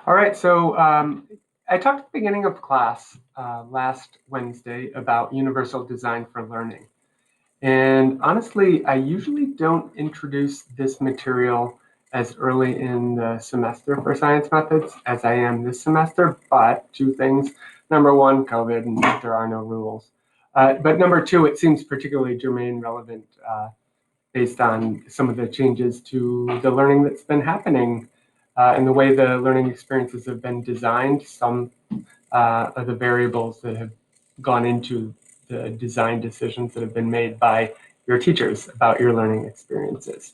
All right, so I talked at the beginning of class last Wednesday about universal design for learning. And honestly, I usually don't introduce this material as early in the semester for science methods as I am this semester, but two things. Number one, COVID, and there are no rules. But number two, it seems particularly germane relevant based on some of the changes to the learning that's been happening and the way the learning experiences have been designed. Some of the variables that have gone into the design decisions that have been made by your teachers about your learning experiences.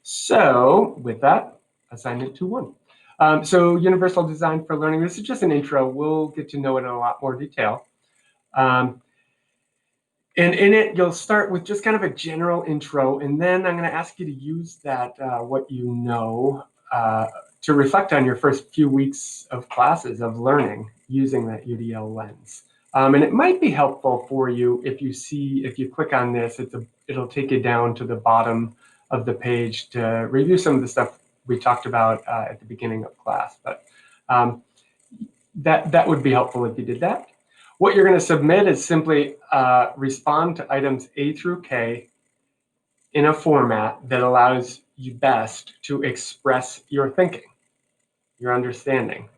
So with that, assignment 2-1. So universal design for learning, this is just an intro. We'll get to know it in a lot more detail. And in it, you'll start with just kind of a general intro, and then I'm going to ask you to use that, what you know, to reflect on your first few weeks of classes of learning using that UDL lens. And it might be helpful for you if you click on this, it'll take you down to the bottom of the page to review some of the stuff we talked about at the beginning of class. But that would be helpful if you did that. What you're going to submit is simply respond to items A through K in a format that allows you best to express your thinking, your understanding,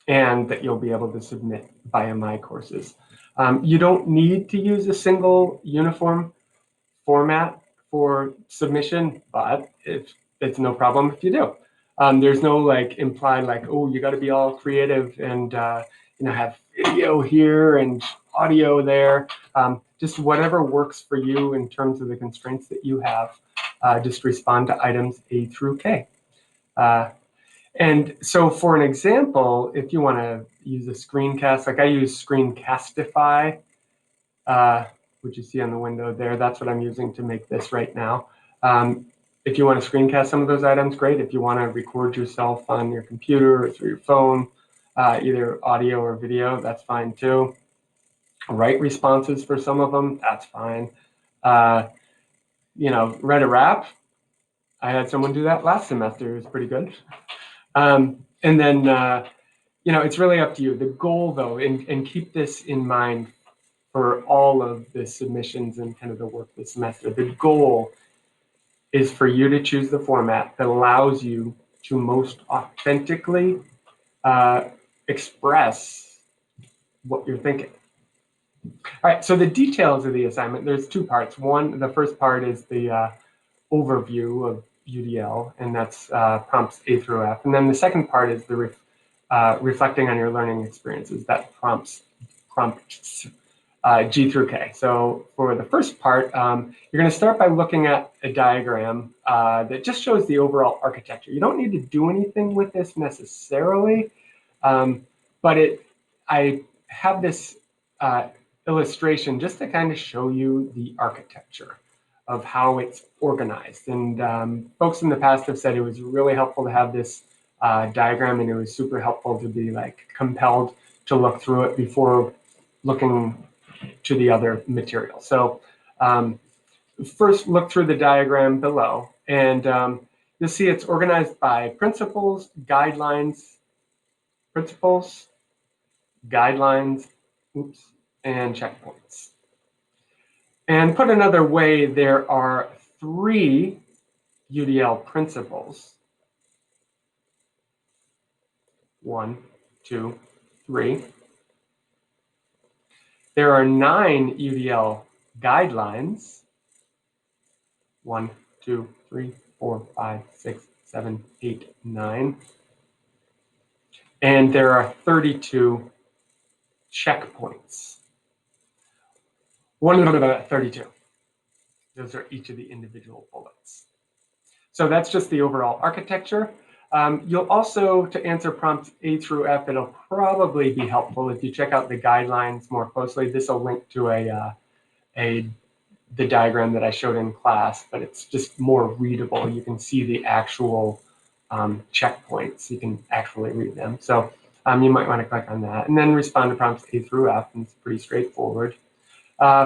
and that you'll be able to submit via My Courses. You don't need to use a single uniform format for submission, but it's no problem if you do. There's no implied oh, you got to be all creative and have video here and audio there. Just whatever works for you in terms of the constraints that you have. Just respond to items A through K. And so for an example, if you want to use a screencast, like I use Screencastify, which you see on the window there, that's what I'm using to make this right now. If you want to screencast some of those items, great. If you want to record yourself on your computer or through your phone, either audio or video, that's fine too. Write responses for some of them, that's fine. Write a rap. I had someone do that last semester. It was pretty good. And then, it's really up to you. The goal, though, and keep this in mind for all of the submissions and kind of the work this semester, the goal is for you to choose the format that allows you to most authentically express what you're thinking. All right, so the details of the assignment, there's two parts. One, the first part is the overview of UDL, and that's prompts A through F. And then the second part is the reflecting on your learning experiences, that prompts G through K. So for the first part, you're going to start by looking at a diagram that just shows the overall architecture. You don't need to do anything with this necessarily, but I have this illustration just to kind of show you the architecture of how it's organized. And folks in the past have said it was really helpful to have this diagram, and it was super helpful to be compelled to look through it before looking to the other material. So first look through the diagram below, and you'll see it's organized by principles, guidelines, and checkpoints. And put another way, there are 3 UDL principles. 1, 2, 3. There are 9 UDL guidelines. 1, 2, 3, 4, 5, 6, 7, 8, 9. And there are 32 checkpoints. 32. Those are each of the individual bullets. So that's just the overall architecture. You'll also, to answer prompts A through F, it'll probably be helpful if you check out the guidelines more closely. This will link to the diagram that I showed in class, but it's just more readable. You can see the actual checkpoints. You can actually read them. So you might want to click on that and then respond to prompts A through F, and it's pretty straightforward.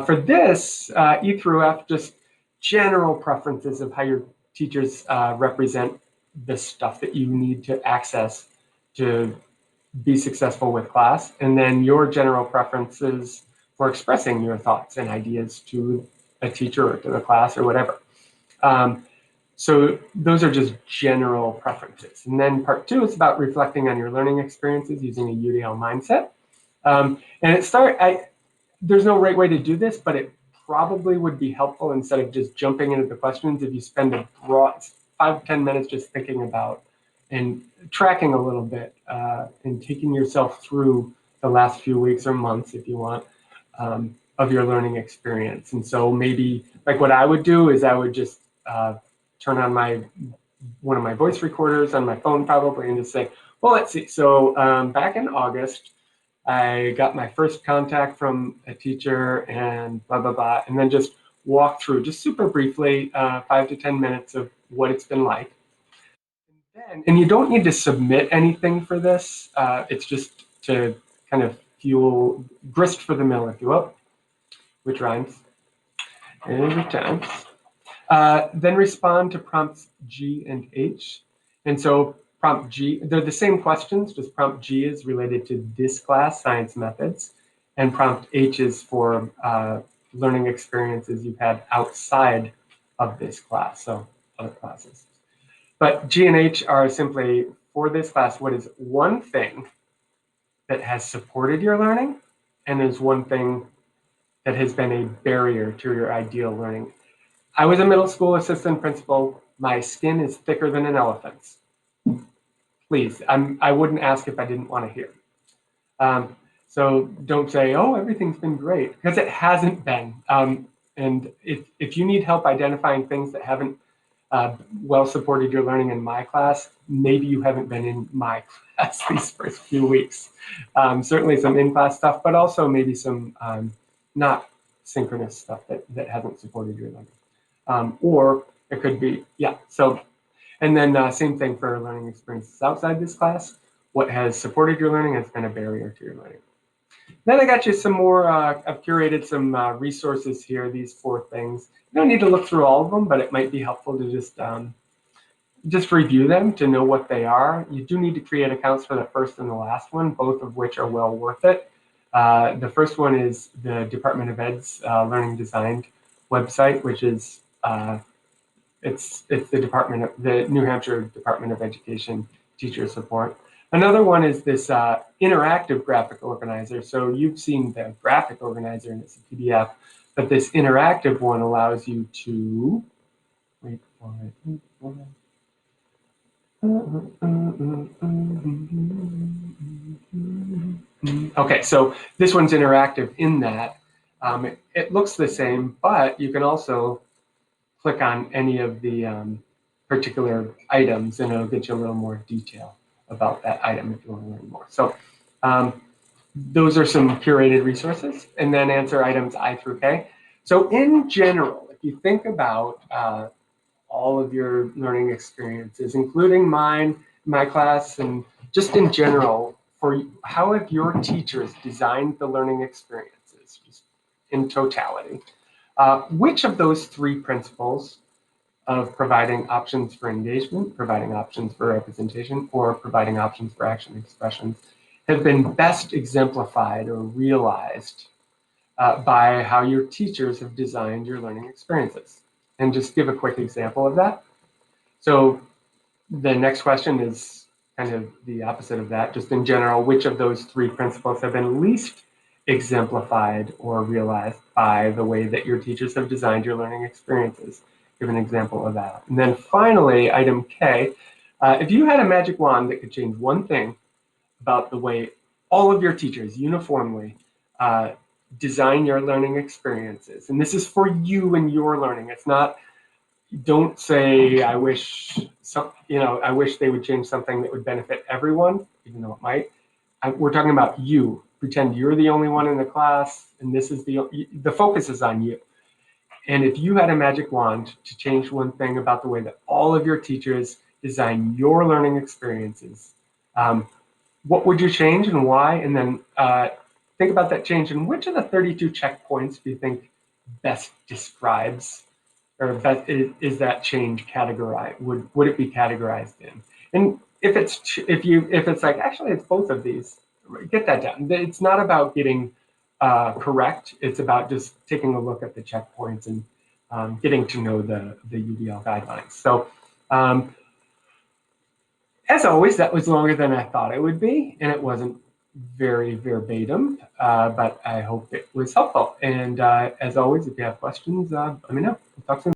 For this, E through F, just general preferences of how your teachers represent the stuff that you need to access to be successful with class, and then your general preferences for expressing your thoughts and ideas to a teacher or to the class or whatever. So those are just general preferences. And then part 2 is about reflecting on your learning experiences using a UDL mindset. And there's no right way to do this, but it probably would be helpful instead of just jumping into the questions if you spend a broad 5 to 10 minutes just thinking about and tracking a little bit and taking yourself through the last few weeks or months, if you want, of your learning experience. And so maybe like what I would do is I would just turn on one of my voice recorders on my phone probably and just say, well, let's see. So back in August, I got my first contact from a teacher and blah, blah, blah, and then just walk through just super briefly 5 to 10 minutes of what it's been like. And you don't need to submit anything for this. It's just to kind of fuel grist for the mill, if you will, which rhymes every time. Then respond to prompts G and H. And so prompt G, they're the same questions, just prompt G is related to this class, science methods, and prompt H is for learning experiences you've had outside of this class, so other classes. But G and H are simply, for this class, what is one thing that has supported your learning, and is one thing that has been a barrier to your ideal learning. I was a middle school assistant principal. My skin is thicker than an elephant's. Please, I wouldn't ask if I didn't want to hear. So don't say, oh, everything's been great, because it hasn't been. And if you need help identifying things that haven't well supported your learning in my class, maybe you haven't been in my class these first few weeks. Certainly some in-class stuff, but also maybe some not synchronous stuff that hasn't supported your learning. Or it could be, yeah, so, and then same thing for learning experiences outside this class. What has supported your learning has been a barrier to your learning. Then I got you some more, I've curated some resources here, these 4 things. You don't need to look through all of them, but it might be helpful to just review them to know what they are. You do need to create accounts for the first and the last one, both of which are well worth it. The first one is the Department of Ed's Learning Design website, which is it's the New Hampshire Department of Education teacher support. Another one is this interactive graphic organizer. So you've seen the graphic organizer and it's a PDF, but this interactive one allows you to, wait for it. Okay, so this one's interactive in that it looks the same, but you can also click on any of the particular items and it'll get you a little more detail about that item if you want to learn more. So those are some curated resources, and then answer items I through K. So in general, if you think about all of your learning experiences, including mine, my class, and just in general, for how have your teachers designed the learning experiences just in totality? Which of those 3 principles of providing options for engagement, providing options for representation, or providing options for action expressions have been best exemplified or realized by how your teachers have designed your learning experiences? And just give a quick example of that. So the next question is kind of the opposite of that. Just in general, which of those 3 principles have been least exemplified or realized by the way that your teachers have designed your learning experiences? Give an example of that. And then finally, item K, if you had a magic wand that could change one thing about the way all of your teachers uniformly design your learning experiences, and this is for you and your learning, it's not, don't say, I wish I wish they would change something that would benefit everyone, even though it might. We're talking about you. Pretend you're the only one in the class, and this is the focus is on you. And if you had a magic wand to change one thing about the way that all of your teachers design your learning experiences, what would you change and why? And then think about that change and which of the 32 checkpoints do you think best describes, or is that change categorized? Would it be categorized in? And if it's like actually it's both of these, get that down. It's not about getting correct. It's about just taking a look at the checkpoints and getting to know the UDL guidelines. So as always, that was longer than I thought it would be, and it wasn't very verbatim, but I hope it was helpful. And as always, if you have questions, let me know. We'll talk soon.